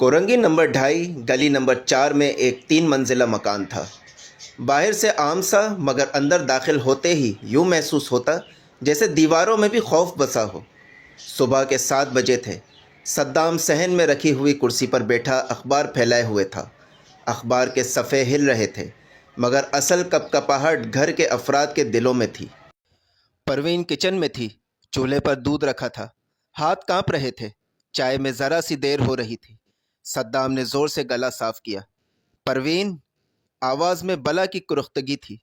Korangi number 2.5 गली number 4 में एक 3 मंजिला मकान था। बाहर से आम सा, मगर अंदर दाखिल होते ही यूं महसूस होता जैसे दीवारों में भी खौफ बसा हो। सुबह के 7 बजे थे। सद्दाम सहन में रखी हुई कुर्सी पर बैठा अखबार फैलाए हुए था। अखबार के सफ़े हिल रहे थे, मगर असल कपकपाहट घर के अफराद के दिलों में थी। परवीन किचन में थी। चूल्हे पर दूध रखा था। हाथ कांप रहे थे। चाय में ज़रा सी देर हो रही थी। सद्दाम ने ज़ोर से गला साफ किया। परवीन। आवाज़ में बला की कुरुख्तगी थी।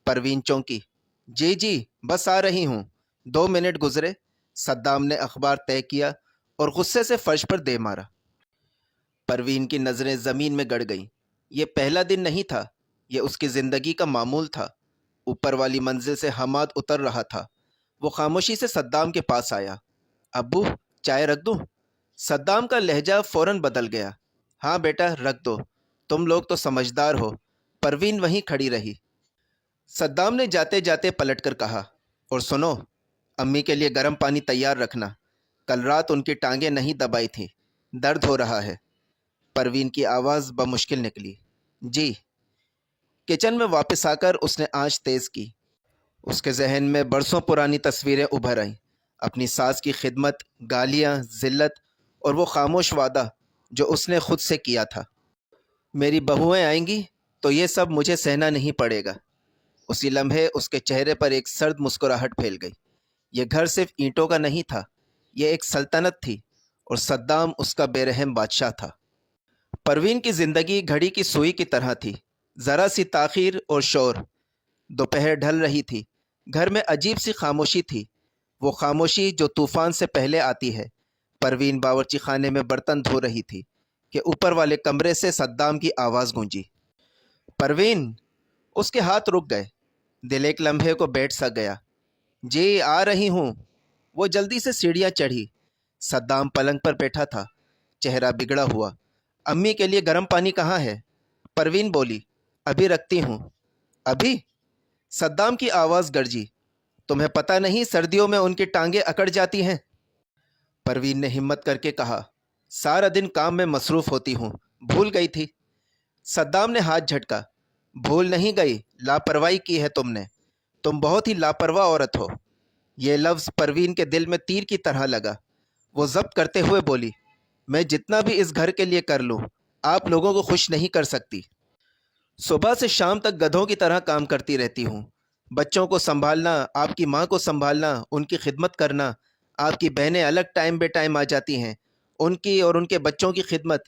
परवीन चौंकी। जी जी, बस आ रही हूँ। 2 मिनट गुजरे। सद्दाम ने अखबार तय किया और गुस्से से फर्श पर दे मारा। परवीन की नज़रें ज़मीन में गड़ गईं। ये पहला दिन नहीं था, ये उसकी ज़िंदगी का मामूल था। ऊपर वाली मंजिल से हमाद उतर रहा था। वो खामोशी से सद्दाम के पास आया। अब्बू, चाय रख दूँ? सद्दाम का लहजा फौरन बदल गया। हाँ बेटा, रख दो। तुम लोग तो समझदार हो। परवीन वहीं खड़ी रही। सद्दाम ने जाते जाते पलटकर कहा, और सुनो, अम्मी के लिए गर्म पानी तैयार रखना। कल रात उनकी टांगें नहीं दबाई थीं। दर्द हो रहा है। परवीन की आवाज़ बमुश्किल निकली। जी। किचन में वापस आकर उसने आंच तेज़ की। उसके जहन में बरसों पुरानी तस्वीरें उभर आईं। अपनी सास की खिदमत, गालियाँ, ज़िल्लत और वो खामोश वादा जो उसने खुद से किया था। मेरी बहुएं आएंगी तो ये सब मुझे सहना नहीं पड़ेगा। उसी लम्हे उसके चेहरे पर एक सर्द मुस्कुराहट फैल गई। ये घर सिर्फ ईंटों का नहीं था, ये एक सल्तनत थी, और सद्दाम उसका बेरहम बादशाह था। परवीन की ज़िंदगी घड़ी की सुई की तरह थी। ज़रा सी ताख़ीर और शोर। दोपहर ढल रही थी। घर में अजीब सी खामोशी थी, वो खामोशी जो तूफ़ान से पहले आती है। परवीन बावर्ची खाने में बर्तन धो रही थी कि ऊपर वाले कमरे से सद्दाम की आवाज़ गूंजी। परवीन। उसके हाथ रुक गए। दिल एक लम्हे को बैठ सा गया। जी, आ रही हूँ। वो जल्दी से सीढ़ियाँ चढ़ी। सद्दाम पलंग पर बैठा था, चेहरा बिगड़ा हुआ। अम्मी के लिए गर्म पानी कहाँ है? परवीन बोली, अभी रखती हूँ। अभी? सद्दाम की आवाज़ गरजी। तुम्हें पता नहीं, सर्दियों में उनकी टांगें अकड़ जाती हैं। परवीन ने हिम्मत करके कहा, सारा दिन काम में मसरूफ़ होती हूँ, भूल गई थी। सद्दाम ने हाथ झटका। भूल नहीं गई, लापरवाही की है तुमने। तुम बहुत ही लापरवाह औरत हो। ये लफ्ज़ परवीन के दिल में तीर की तरह लगा। वो ज़ब्त करते हुए बोली, मैं जितना भी इस घर के लिए कर लूँ, आप लोगों को खुश नहीं कर सकती। सुबह से शाम तक गधों की तरह काम करती रहती हूँ। बच्चों को संभालना, आपकी माँ को संभालना, उनकी खिदमत करना। आपकी बहनें अलग टाइम बे टाइम आ जाती हैं, उनकी और उनके बच्चों की खिदमत।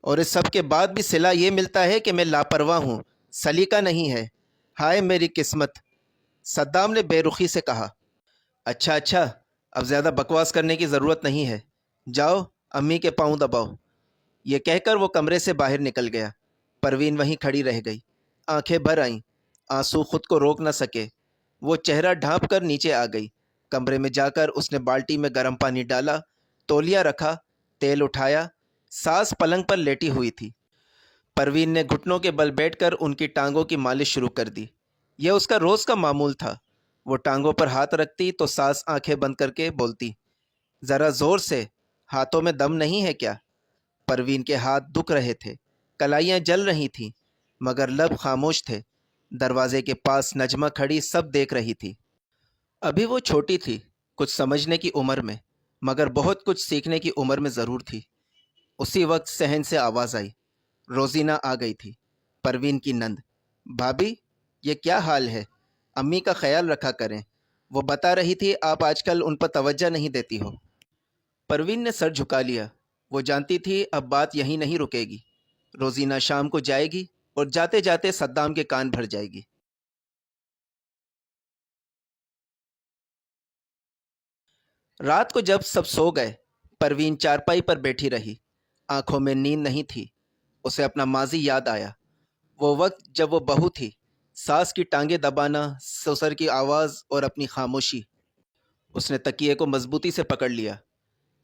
और इस सब के बाद भी सिला ये मिलता है कि मैं लापरवाह हूँ, सलीका नहीं है। हाय मेरी किस्मत। सद्दाम ने बेरुखी से कहा। अच्छा अच्छा, अब ज़्यादा बकवास करने की ज़रूरत नहीं है। जाओ, अम्मी के पाँव दबाओ। ये कहकर वो कमरे से बाहर निकल गया। परवीन वहीं खड़ी रह गई। आंखें भर आईं। आंसू खुद को रोक न सके। वो चेहरा ढाँप कर नीचे आ गई। कमरे में जाकर उसने बाल्टी में गर्म पानी डाला, तौलिया रखा, तेल उठाया। सास पलंग पर लेटी हुई थी। परवीन ने घुटनों के बल बैठकर उनकी टांगों की मालिश शुरू कर दी। यह उसका रोज़ का मामूल था। वो टांगों पर हाथ रखती तो सास आंखें बंद करके बोलती, ज़रा ज़ोर से, हाथों में दम नहीं है क्या? परवीन के हाथ दुख रहे थे, कलाइयाँ जल रही थीं, मगर लब खामोश थे। दरवाजे के पास नजमा खड़ी सब देख रही थी। अभी वो छोटी थी, कुछ समझने की उम्र में, मगर बहुत कुछ सीखने की उम्र में ज़रूर थी। उसी वक्त सहन से आवाज़ आई। रोज़ीना आ गई थी, परवीन की नंद। भाभी, ये क्या हाल है? अम्मी का ख्याल रखा करें। वो बता रही थी आप आजकल उन पर तवज्जो नहीं देती हो। परवीन ने सर झुका लिया। वो जानती थी अब बात यहीं नहीं रुकेगी। रोज़ीना शाम को जाएगी और जाते जाते सद्दाम के कान भर जाएगी। रात को जब सब सो गए, परवीन चारपाई पर बैठी रही। आंखों में नींद नहीं थी। उसे अपना माजी याद आया। वो वक्त जब वो बहू थी, सास की टांगें दबाना, ससुर की आवाज़ और अपनी खामोशी। उसने तकिए को मजबूती से पकड़ लिया।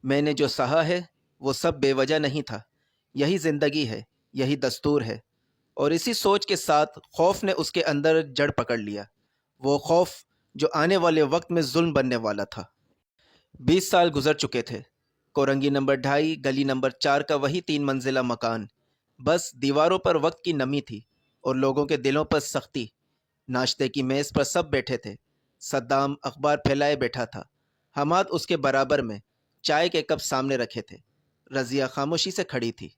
मैंने जो सहा है वो सब बेवजह नहीं था। यही ज़िंदगी है, यही दस्तूर है। और इसी सोच के साथ खौफ ने उसके अंदर जड़ पकड़ लिया। वो खौफ जो आने वाले वक्त में जुल्म बनने वाला था। 20 साल गुजर चुके थे। कोरंगी नंबर 2.5 गली नंबर 4 का वही 3 मंजिला मकान। बस दीवारों पर वक्त की नमी थी और लोगों के दिलों पर सख्ती। नाश्ते की मेज़ पर सब बैठे थे। सद्दाम अखबार फैलाए बैठा था। हमाद उसके बराबर में चाय के कप सामने रखे थे। रज़िया खामोशी से खड़ी थी,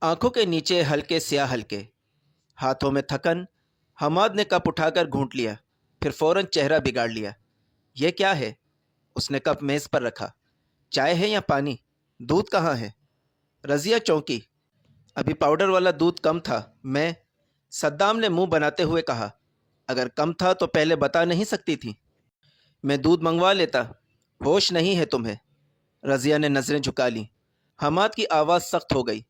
आंखों के नीचे हल्के स्याह हल्के, हाथों में थकन। हमाद ने कप उठाकर घूंट लिया, फिर फौरन चेहरा बिगाड़ लिया। यह क्या है? उसने कप मेज़ पर रखा। चाय है या पानी? दूध कहाँ है? रज़िया चौंकी। अभी पाउडर वाला दूध कम था। मैं सद्दाम ने मुंह बनाते हुए कहा, अगर कम था तो पहले बता नहीं सकती थी? मैं दूध मंगवा लेता। होश नहीं है तुम्हें? रज़िया ने नज़रें झुका लीं। हमाद की आवाज़ सख्त हो गई।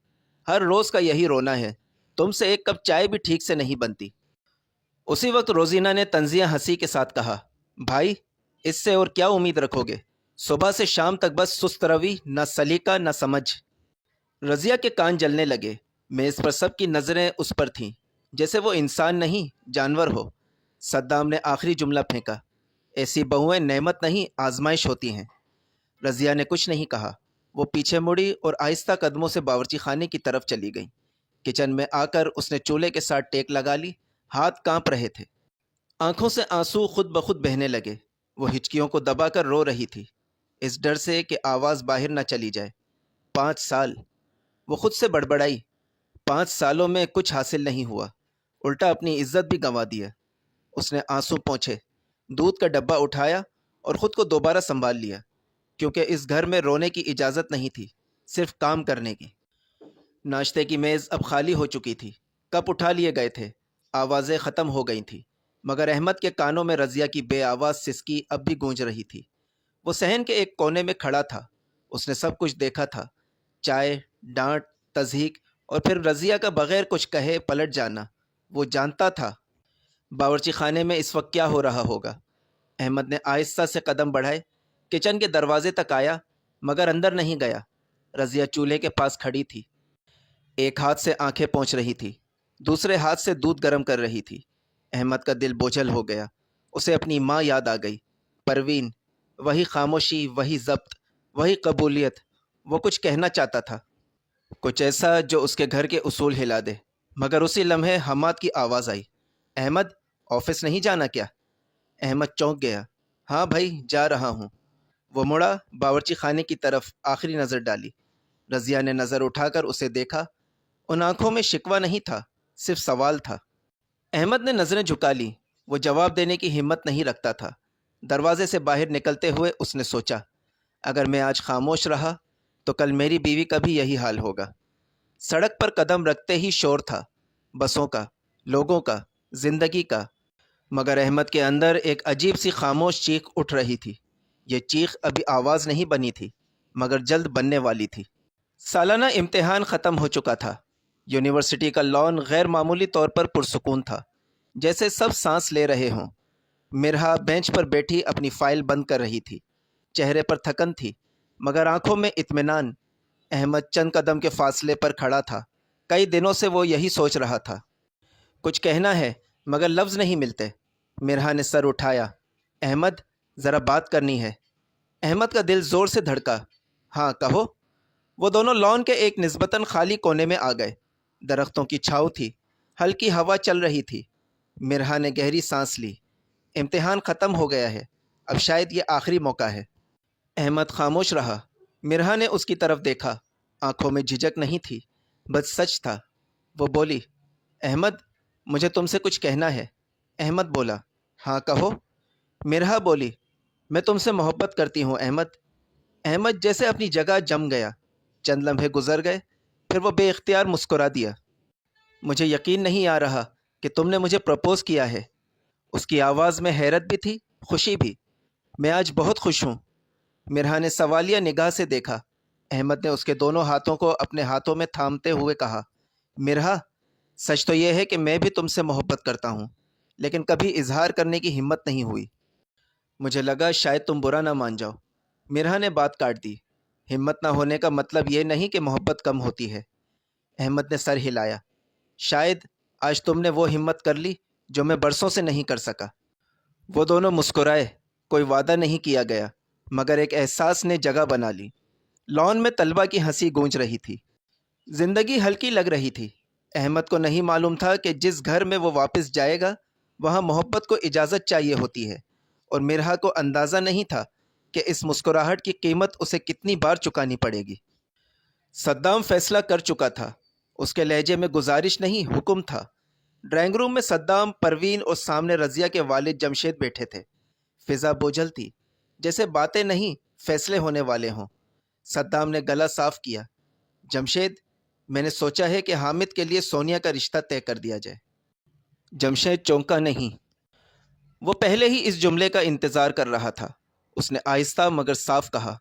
हर रोज़ का यही रोना है, तुमसे एक कप चाय भी ठीक से नहीं बनती। उसी वक्त रोजीना ने तंजिया हंसी के साथ कहा, भाई इससे और क्या उम्मीद रखोगे? सुबह से शाम तक बस सुस्त रवि, न सलीका न समझ। रज़िया के कान जलने लगे। मेज़ पर सबकी नज़रें उस पर थीं, जैसे वो इंसान नहीं जानवर हो। सद्दाम ने आखिरी जुमला फेंका, ऐसी बहुएं नेमत नहीं आजमाइश होती हैं। रज़िया ने कुछ नहीं कहा। वो पीछे मुड़ी और आहिस्ता कदमों से बावर्ची खाने की तरफ चली गई। किचन में आकर उसने चूल्हे के साथ टेक लगा ली। हाथ कांप रहे थे, आंखों से आंसू खुद ब खुद बहने लगे। वो हिचकियों को दबाकर रो रही थी, इस डर से कि आवाज़ बाहर न चली जाए। 5 साल, वो खुद से बड़बड़ाई। 5 सालों में कुछ हासिल नहीं हुआ, उल्टा अपनी इज्जत भी गंवा दी है। उसने आंसू पोंछे, दूध का डब्बा उठाया और ख़ुद को दोबारा संभाल लिया, क्योंकि इस घर में रोने की इजाज़त नहीं थी, सिर्फ काम करने की। नाश्ते की मेज़ अब खाली हो चुकी थी। कप उठा लिए गए थे, आवाज़ें ख़त्म हो गई थीं, मगर अहमद के कानों में रज़िया की बेआवाज़ सिसकी अब भी गूंज रही थी। वो सहन के एक कोने में खड़ा था। उसने सब कुछ देखा था, चाय, डांट, तज़हीक और फिर रज़िया का बग़ैर कुछ कहे पलट जाना। वो जानता था बावर्ची खाने में इस वक्त क्या हो रहा होगा। अहमद ने आहिस्ता से कदम बढ़ाए, किचन के दरवाजे तक आया, मगर अंदर नहीं गया। रज़िया चूल्हे के पास खड़ी थी, एक हाथ से आंखें पोंछ रही थी, दूसरे हाथ से दूध गर्म कर रही थी। अहमद का दिल बोझल हो गया। उसे अपनी माँ याद आ गई, परवीन। वही खामोशी, वही ज़ब्त, वही कबूलियत। वो कुछ कहना चाहता था, कुछ ऐसा जो उसके घर के उसूल हिला दे, मगर उसी लम्हे हमाद की आवाज़ आई, अहमद ऑफिस नहीं जाना क्या? अहमद चौंक गया। हाँ भाई, जा रहा हूँ। वो मुड़ा, बावर्ची खाने की तरफ आखिरी नज़र डाली। रज़िया ने नज़र उठाकर उसे देखा। उन आंखों में शिकवा नहीं था, सिर्फ सवाल था। अहमद ने नज़रें झुका ली। वो जवाब देने की हिम्मत नहीं रखता था। दरवाजे से बाहर निकलते हुए उसने सोचा, अगर मैं आज खामोश रहा तो कल मेरी बीवी का भी यही हाल होगा। सड़क पर कदम रखते ही शोर था, बसों का, लोगों का, जिंदगी का। मगर अहमद के अंदर एक अजीब सी खामोश चीख उठ रही थी। ये चीख अभी आवाज़ नहीं बनी थी, मगर जल्द बनने वाली थी। सालाना इम्तिहान ख़त्म हो चुका था। यूनिवर्सिटी का लॉन गैर मामूली तौर पर पुरसुकून था, जैसे सब सांस ले रहे हों। मिरहा बेंच पर बैठी अपनी फ़ाइल बंद कर रही थी। चेहरे पर थकन थी, मगर आंखों में इत्मीनान। अहमद चंद कदम के फासले पर खड़ा था। कई दिनों से वो यही सोच रहा था, कुछ कहना है मगर लफ्ज़ नहीं मिलते। मिरहा ने सर उठाया, अहमद ज़रा बात करनी है। अहमद का दिल ज़ोर से धड़का। हाँ कहो। वो दोनों लॉन के एक निस्बतन खाली कोने में आ गए। दरख्तों की छाँव थी, हल्की हवा चल रही थी। मिरहा ने गहरी सांस ली। इम्तिहान ख़त्म हो गया है, अब शायद ये आखिरी मौका है। अहमद खामोश रहा। मिरहा ने उसकी तरफ देखा, आंखों में झिझक नहीं थी, बस सच था। वो बोली, अहमद मुझे तुमसे कुछ कहना है। अहमद बोला, हाँ कहो। मिरहा बोली, मैं तुमसे मोहब्बत करती हूँ अहमद। अहमद जैसे अपनी जगह जम गया। चंद लम्हे गुजर गए, फिर वो बेइख्तियार मुस्कुरा दिया। मुझे यकीन नहीं आ रहा कि तुमने मुझे प्रपोज़ किया है। उसकी आवाज़ में हैरत भी थी, खुशी भी। मैं आज बहुत खुश हूँ। मिरहा ने सवालिया निगाह से देखा। अहमद ने उसके दोनों हाथों को अपने हाथों में थामते हुए कहा, मिरहा सच तो यह है कि मैं भी तुमसे मोहब्बत करता हूँ, लेकिन कभी इजहार करने की हिम्मत नहीं हुई। मुझे लगा शायद तुम बुरा ना मान जाओ। मिरहा ने बात काट दी। हिम्मत ना होने का मतलब ये नहीं कि मोहब्बत कम होती है। अहमद ने सर हिलाया। शायद आज तुमने वो हिम्मत कर ली जो मैं बरसों से नहीं कर सका। वो दोनों मुस्कुराए। कोई वादा नहीं किया गया, मगर एक एहसास ने जगह बना ली। लॉन में तलबा की हंसी गूंज रही थी। जिंदगी हल्की लग रही थी। अहमद को नहीं मालूम था कि जिस घर में वो वापस जाएगा वहाँ मोहब्बत को इजाज़त चाहिए होती है, और मिरहा को अंदाज़ा नहीं था कि इस मुस्कुराहट की कीमत उसे कितनी बार चुकानी पड़ेगी। सद्दाम फैसला कर चुका था। उसके लहजे में गुजारिश नहीं, हुक्म था। ड्राइंग रूम में सद्दाम, परवीन और सामने रज़िया के वालिद जमशेद बैठे थे। फिज़ा बोझल थी, जैसे बातें नहीं फैसले होने वाले हों। सद्दाम ने गला साफ किया। जमशेद, मैंने सोचा है कि हामिद के लिए सोनिया का रिश्ता तय कर दिया जाए। जमशेद चौंका नहीं। वो पहले ही इस जुमले का इंतज़ार कर रहा था। उसने आहिस्ता मगर साफ कहा,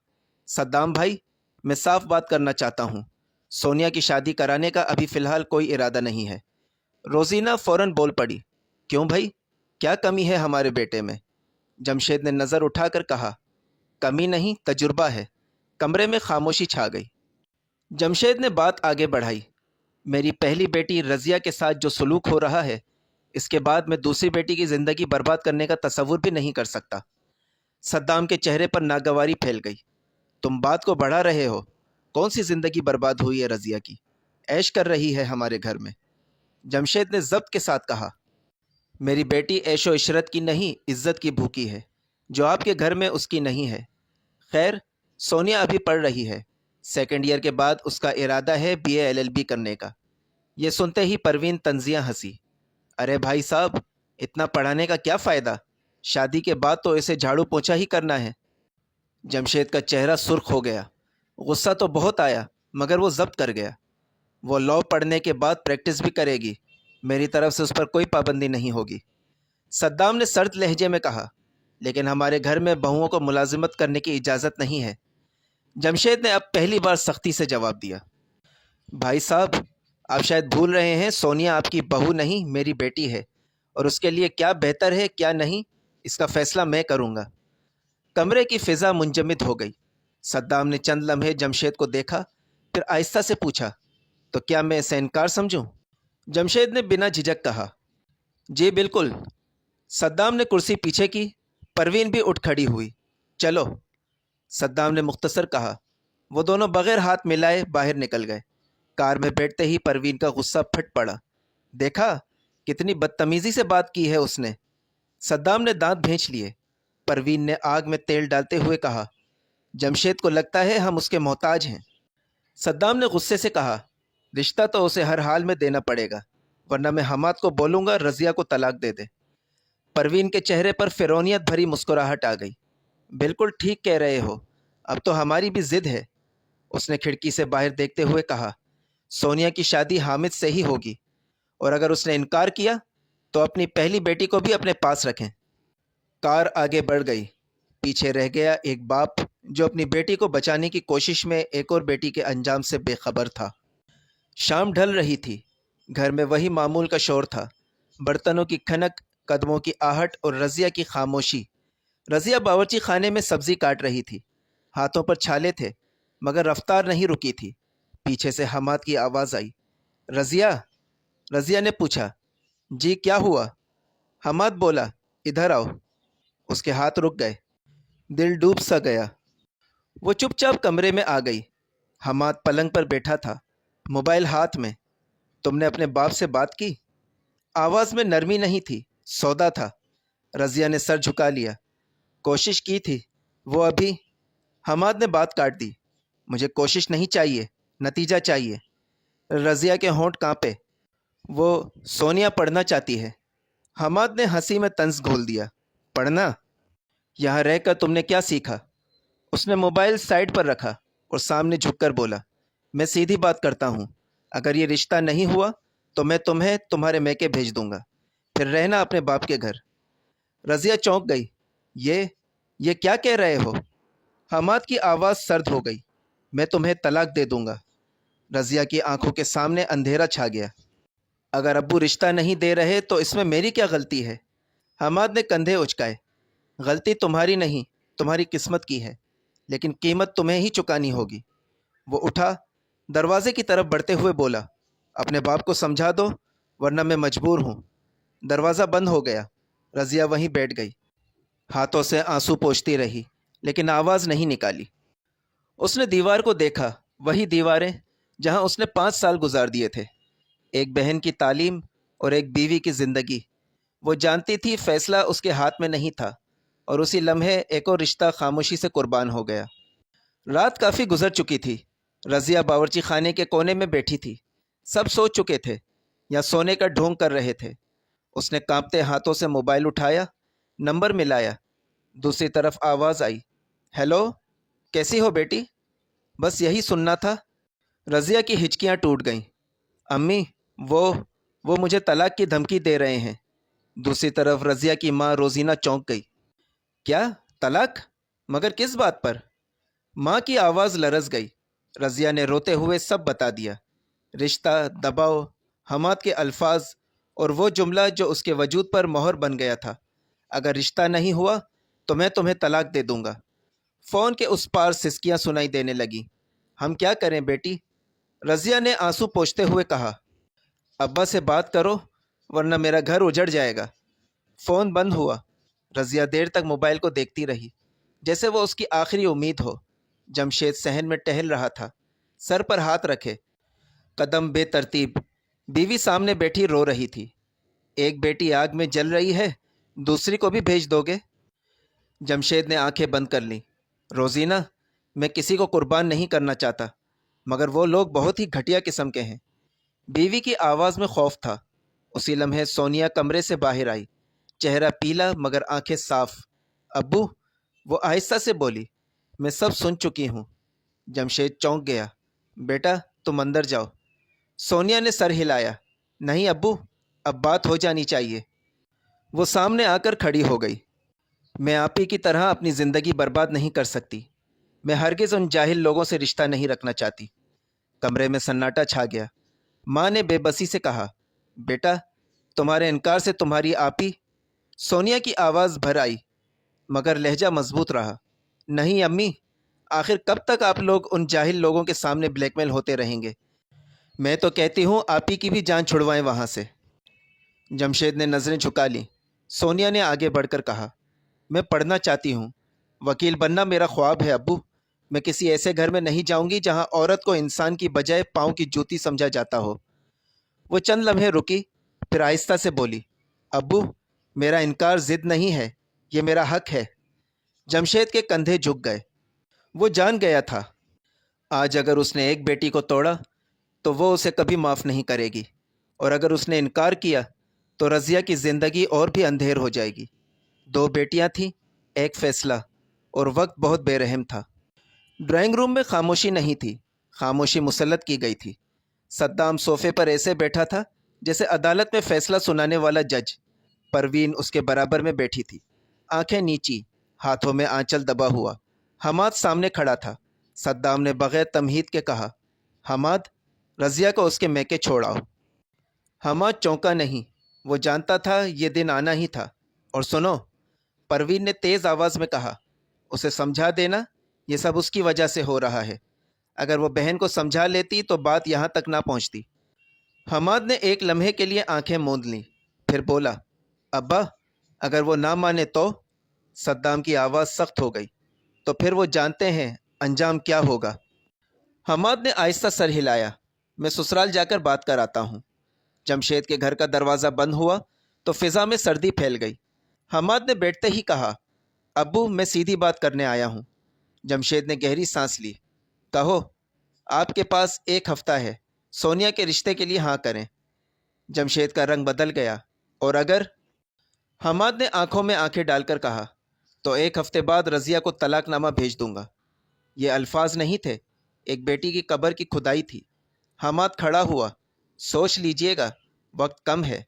सद्दाम भाई, मैं साफ बात करना चाहता हूँ। सोनिया की शादी कराने का अभी फ़िलहाल कोई इरादा नहीं है। रोज़ीना फ़ौरन बोल पड़ी, क्यों भाई, क्या कमी है हमारे बेटे में? जमशेद ने नज़र उठाकर कहा, कमी नहीं, तजुर्बा है। कमरे में खामोशी छा गई। जमशेद ने बात आगे बढ़ाई, मेरी पहली बेटी रज़िया के साथ जो सलूक हो रहा है, इसके बाद मैं दूसरी बेटी की ज़िंदगी बर्बाद करने का तसव्वुर भी नहीं कर सकता। सद्दाम के चेहरे पर नागवारी फैल गई। तुम बात को बढ़ा रहे हो। कौन सी ज़िंदगी बर्बाद हुई है रज़िया की? ऐश कर रही है हमारे घर में। जमशेद ने ज़ब्त के साथ कहा, मेरी बेटी ऐशो इशरत की नहीं, इज़्ज़त की भूखी है, जो आपके घर में उसकी नहीं है। खैर, सोनिया अभी पढ़ रही है। सेकेंड ईयर के बाद उसका इरादा है BA LLB करने का। ये सुनते ही परवीन तंजियाँ हंसी। अरे भाई साहब, इतना पढ़ाने का क्या फ़ायदा? शादी के बाद तो इसे झाड़ू पोछा ही करना है। जमशेद का चेहरा सुर्ख हो गया। गुस्सा तो बहुत आया, मगर वो ज़ब्त कर गया। वो लॉ पढ़ने के बाद प्रैक्टिस भी करेगी। मेरी तरफ से उस पर कोई पाबंदी नहीं होगी। सद्दाम ने सर्द लहजे में कहा, लेकिन हमारे घर में बहुओं को मुलाजिमत करने की इजाज़त नहीं है। जमशेद ने अब पहली बार सख्ती से जवाब दिया, भाई साहब, आप शायद भूल रहे हैं, सोनिया आपकी बहू नहीं, मेरी बेटी है, और उसके लिए क्या बेहतर है क्या नहीं, इसका फ़ैसला मैं करूँगा। कमरे की फ़िज़ा मुंजमद हो गई। सद्दाम ने चंद लम्हे जमशेद को देखा, फिर आहिस्ता से पूछा, तो क्या मैं इसे इनकार समझूं? जमशेद ने बिना झिझक कहा, जी बिल्कुल। सद्दाम ने कुर्सी पीछे की। परवीन भी उठ खड़ी हुई। चलो, सद्दाम ने मुख्तसर कहा। वो दोनों बगैर हाथ मिलाए बाहर निकल गए। कार में बैठते ही परवीन का गुस्सा फट पड़ा। देखा, कितनी बदतमीज़ी से बात की है उसने। सद्दाम ने दांत भींच लिए। परवीन ने आग में तेल डालते हुए कहा, जमशेद को लगता है हम उसके मोहताज हैं। सद्दाम ने गुस्से से कहा, रिश्ता तो उसे हर हाल में देना पड़ेगा, वरना मैं हमाद को बोलूँगा रज़िया को तलाक दे दे। परवीन के चेहरे पर फ़िरौनियत भरी मुस्कुराहट आ गई। बिल्कुल ठीक कह रहे हो, अब तो हमारी भी ज़िद है। उसने खिड़की से बाहर देखते हुए कहा, सोनिया की शादी हामिद से ही होगी, और अगर उसने इनकार किया तो अपनी पहली बेटी को भी अपने पास रखें। कार आगे बढ़ गई। पीछे रह गया एक बाप जो अपनी बेटी को बचाने की कोशिश में एक और बेटी के अंजाम से बेखबर था। शाम ढल रही थी। घर में वही मामूल का शोर था, बर्तनों की खनक, कदमों की आहट और रज़िया की खामोशी। रज़िया बावर्ची खाने में सब्ज़ी काट रही थी। हाथों पर छाले थे, मगर रफ्तार नहीं रुकी थी। पीछे से हमाद की आवाज़ आई, रज़िया। रज़िया ने पूछा, जी क्या हुआ? हमाद बोला, इधर आओ। उसके हाथ रुक गए। दिल डूब सा गया। वो चुपचाप कमरे में आ गई। हमाद पलंग पर बैठा था, मोबाइल हाथ में। तुमने अपने बाप से बात की? आवाज़ में नरमी नहीं थी, सौदा था। रज़िया ने सर झुका लिया। कोशिश की थी, वो अभी। हमाद ने बात काट दी, मुझे कोशिश नहीं चाहिए, नतीजा चाहिए। रज़िया के होंठ कांपे। वो सोनिया पढ़ना चाहती है। हमाद ने हंसी में तंज घोल दिया, पढ़ना? यहाँ रहकर तुमने क्या सीखा? उसने मोबाइल साइड पर रखा और सामने झुककर बोला, मैं सीधी बात करता हूँ, अगर ये रिश्ता नहीं हुआ तो मैं तुम्हें तुम्हारे मैके भेज दूंगा, फिर रहना अपने बाप के घर। रज़िया चौंक गई। ये क्या कह रहे हो? हमाद की आवाज़ सर्द हो गई, मैं तुम्हें तलाक दे दूंगा। रज़िया की आंखों के सामने अंधेरा छा गया। अगर अब्बू रिश्ता नहीं दे रहे तो इसमें मेरी क्या गलती है? हमाद ने कंधे उचकाए। गलती तुम्हारी नहीं, तुम्हारी किस्मत की है, लेकिन कीमत तुम्हें ही चुकानी होगी। वो उठा, दरवाजे की तरफ बढ़ते हुए बोला, अपने बाप को समझा दो, वरना मैं मजबूर हूँ। दरवाज़ा बंद हो गया। रज़िया वहीं बैठ गई, हाथों से आंसू पोंछती रही, लेकिन आवाज़ नहीं निकाली। اس نے دیوار کو دیکھا، وہی دیواریں جہاں اس نے 5 سال گزار دیے تھے۔ ایک بہن کی تعلیم اور ایک بیوی کی زندگی۔ وہ جانتی تھی فیصلہ اس کے ہاتھ میں نہیں تھا، اور اسی لمحے ایک اور رشتہ خاموشی سے قربان ہو گیا۔ رات کافی گزر چکی تھی۔ رضیہ باورچی خانے کے کونے میں بیٹھی تھی۔ سب سو چکے تھے یا سونے کا ڈھونگ کر رہے تھے۔ اس نے کانپتے ہاتھوں سے موبائل اٹھایا، نمبر ملایا۔ دوسری طرف آواز آئی، ہیلو، کیسی ہو بیٹی؟ بس یہی سننا تھا۔ رضیہ کی ہچکیاں ٹوٹ گئیں۔ امی، وہ مجھے طلاق کی دھمکی دے رہے ہیں۔ دوسری طرف رضیہ کی ماں روزینہ چونک گئی۔ کیا؟ طلاق؟ مگر کس بات پر؟ ماں کی آواز لرز گئی۔ رضیہ نے روتے ہوئے سب بتا دیا۔ رشتہ، دباؤ، حماد کے الفاظ، اور وہ جملہ جو اس کے وجود پر مہر بن گیا تھا، اگر رشتہ نہیں ہوا تو میں تمہیں طلاق دے دوں گا۔ فون کے اس پار سسکیاں سنائی دینے لگیں۔ ہم کیا کریں بیٹی؟ رضیہ نے آنسو پوچھتے ہوئے کہا۔ ابا سے بات کرو ورنہ میرا گھر اجڑ جائے گا۔ فون بند ہوا۔ رضیہ دیر تک موبائل کو دیکھتی رہی، جیسے وہ اس کی آخری امید ہو۔ جمشید صحن میں ٹہل رہا تھا، سر پر ہاتھ رکھے، قدم بے ترتیب۔ بیوی سامنے بیٹھی رو رہی تھی۔ ایک بیٹی آگ میں جل رہی ہے، دوسری کو بھی بھیج دو گے؟ جمشید نے آنکھیں بند کر لیں۔ روزینہ، میں کسی کو قربان نہیں کرنا چاہتا، مگر وہ لوگ بہت ہی گھٹیا قسم کے ہیں۔ بیوی کی آواز میں خوف تھا۔ اسی لمحے سونیا کمرے سے باہر آئی، چہرہ پیلا مگر آنکھیں صاف۔ ابو، وہ آہستہ سے بولی، میں سب سن چکی ہوں۔ جمشید چونک گیا۔ بیٹا، تم اندر جاؤ۔ سونیا نے سر ہلایا۔ نہیں ابو، اب بات ہو جانی چاہیے۔ وہ سامنے آ کر کھڑی ہو گئی۔ میں آپ ہی کی طرح اپنی زندگی برباد نہیں کر سکتی۔ میں ہرگز ان جاہل لوگوں سے رشتہ نہیں رکھنا چاہتی۔ کمرے میں سناٹا چھا گیا۔ ماں نے بے بسی سے کہا، بیٹا، تمہارے انکار سے تمہاری آپی؟ سونیا کی آواز بھر آئی مگر لہجہ مضبوط رہا۔ نہیں امی، آخر کب تک آپ لوگ ان جاہل لوگوں کے سامنے بلیک میل ہوتے رہیں گے؟ میں تو کہتی ہوں آپی کی بھی جان چھڑوائیں وہاں سے۔ جمشید نے نظریں جھکا لیں۔ سونیا نے آگے بڑھ کر کہا، میں پڑھنا چاہتی ہوں، وکیل بننا میرا خواب ہے ابو۔ میں کسی ایسے گھر میں نہیں جاؤں گی جہاں عورت کو انسان کی بجائے پاؤں کی جوتی سمجھا جاتا ہو۔ وہ چند لمحے رکی، پھر آہستہ سے بولی، ابو، میرا انکار ضد نہیں ہے، یہ میرا حق ہے۔ جمشید کے کندھے جھک گئے۔ وہ جان گیا تھا، آج اگر اس نے ایک بیٹی کو توڑا تو وہ اسے کبھی معاف نہیں کرے گی، اور اگر اس نے انکار کیا تو رضیہ کی زندگی اور بھی اندھیر ہو جائے گی۔ 2 بیٹیاں تھیں، ایک فیصلہ، اور وقت بہت بے رحم تھا۔ ڈرائنگ روم میں خاموشی نہیں تھی، خاموشی مسلط کی گئی تھی۔ صدام صوفے پر ایسے بیٹھا تھا جیسے عدالت میں فیصلہ سنانے والا جج۔ پروین اس کے برابر میں بیٹھی تھی، آنکھیں نیچی، ہاتھوں میں آنچل دبا ہوا۔ حماد سامنے کھڑا تھا۔ صدام نے بغیر تمہید کے کہا، حماد، رضیہ کو اس کے میکے چھوڑاؤ۔ حماد چونکا نہیں، وہ جانتا تھا یہ دن آنا ہی تھا۔ اور سنو، پروین نے تیز آواز میں کہا، اسے سمجھا دینا، یہ سب اس کی وجہ سے ہو رہا ہے۔ اگر وہ بہن کو سمجھا لیتی تو بات یہاں تک نہ پہنچتی۔ حماد نے ایک لمحے کے لیے آنکھیں موند لیں، پھر بولا، ابا، اگر وہ نہ مانے تو؟ صدام کی آواز سخت ہو گئی۔ تو پھر وہ جانتے ہیں انجام کیا ہوگا۔ حماد نے آہستہ سر ہلایا۔ میں سسرال جا کر بات کر آتا ہوں۔ جمشید کے گھر کا دروازہ بند ہوا تو فضا میں سردی پھیل گئی۔ حماد نے بیٹھتے ہی کہا، ابو، میں سیدھی بات کرنے آیا ہوں۔ جمشید نے گہری سانس لی۔ کہو، آپ کے پاس 1 ہفتہ ہے، سونیا کے رشتے کے لیے ہاں کریں۔ جمشید کا رنگ بدل گیا۔ اور اگر؟ حماد نے آنکھوں میں آنکھیں ڈال کر کہا، تو 1 ہفتے بعد رضیہ کو طلاق نامہ بھیج دوں گا۔ یہ الفاظ نہیں تھے، ایک بیٹی کی قبر کی کھدائی تھی۔ حماد کھڑا ہوا۔ سوچ لیجئے گا، وقت کم ہے۔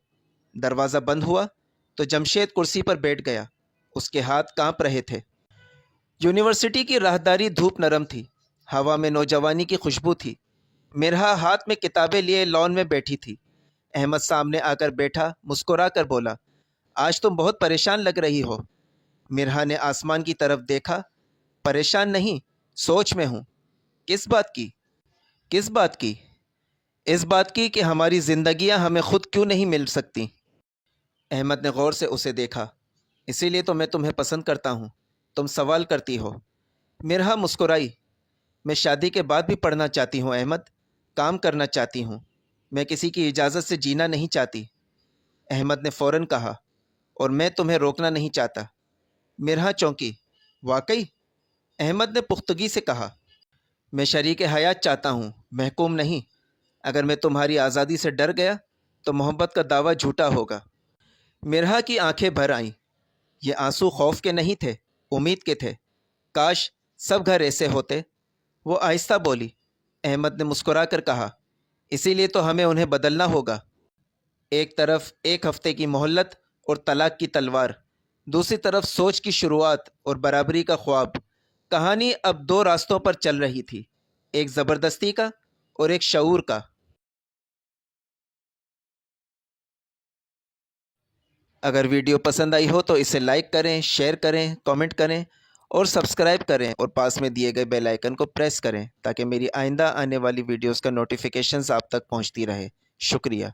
دروازہ بند ہوا تو جمشید کرسی پر بیٹھ گیا۔ اس کے ہاتھ کانپ رہے تھے۔ یونیورسٹی کی راہداری دھوپ نرم تھی، ہوا میں نوجوانی کی خوشبو تھی۔ مرہا ہاتھ میں کتابیں لیے لان میں بیٹھی تھی۔ احمد سامنے آ کر بیٹھا، مسکرا کر بولا، آج تم بہت پریشان لگ رہی ہو۔ مرہا نے آسمان کی طرف دیکھا۔ پریشان نہیں، سوچ میں ہوں۔ کس بات کی؟ کس بات کی؟ اس بات کی کہ ہماری زندگیاں ہمیں خود کیوں نہیں مل سکتی۔ احمد نے غور سے اسے دیکھا۔ اسی لیے تو میں تمہیں پسند کرتا ہوں، تم سوال کرتی ہو۔ مرہا مسکرائی۔ میں شادی کے بعد بھی پڑھنا چاہتی ہوں احمد، کام کرنا چاہتی ہوں، میں کسی کی اجازت سے جینا نہیں چاہتی۔ احمد نے فوراً کہا، اور میں تمہیں روکنا نہیں چاہتا۔ مرحا چونکی، واقعی؟ احمد نے پختگی سے کہا، میں شریک حیات چاہتا ہوں، محکوم نہیں۔ اگر میں تمہاری آزادی سے ڈر گیا تو محبت کا دعویٰ جھوٹا ہوگا۔ مرحا کی آنکھیں بھر آئیں۔ یہ آنسو خوف کے نہیں تھے، امید کے تھے۔ کاش سب گھر ایسے ہوتے۔ وہ آہستہ بولی۔ احمد نے مسکرا کر کہا، اسی لیے تو ہمیں انہیں بدلنا ہوگا۔ ایک طرف 1 ہفتے کی مہلت اور طلاق کی تلوار، دوسری طرف سوچ کی شروعات اور برابری کا خواب۔ کہانی اب 2 راستوں پر چل رہی تھی، ایک زبردستی کا اور ایک شعور کا۔ اگر ویڈیو پسند آئی ہو تو اسے لائک کریں، شیئر کریں، کامنٹ کریں اور سبسکرائب کریں، اور پاس میں دیے گئے بیل آئیکن کو پریس کریں تاکہ میری آئندہ آنے والی ویڈیوز کا نوٹیفیکیشنز آپ تک پہنچتی رہے۔ شکریہ۔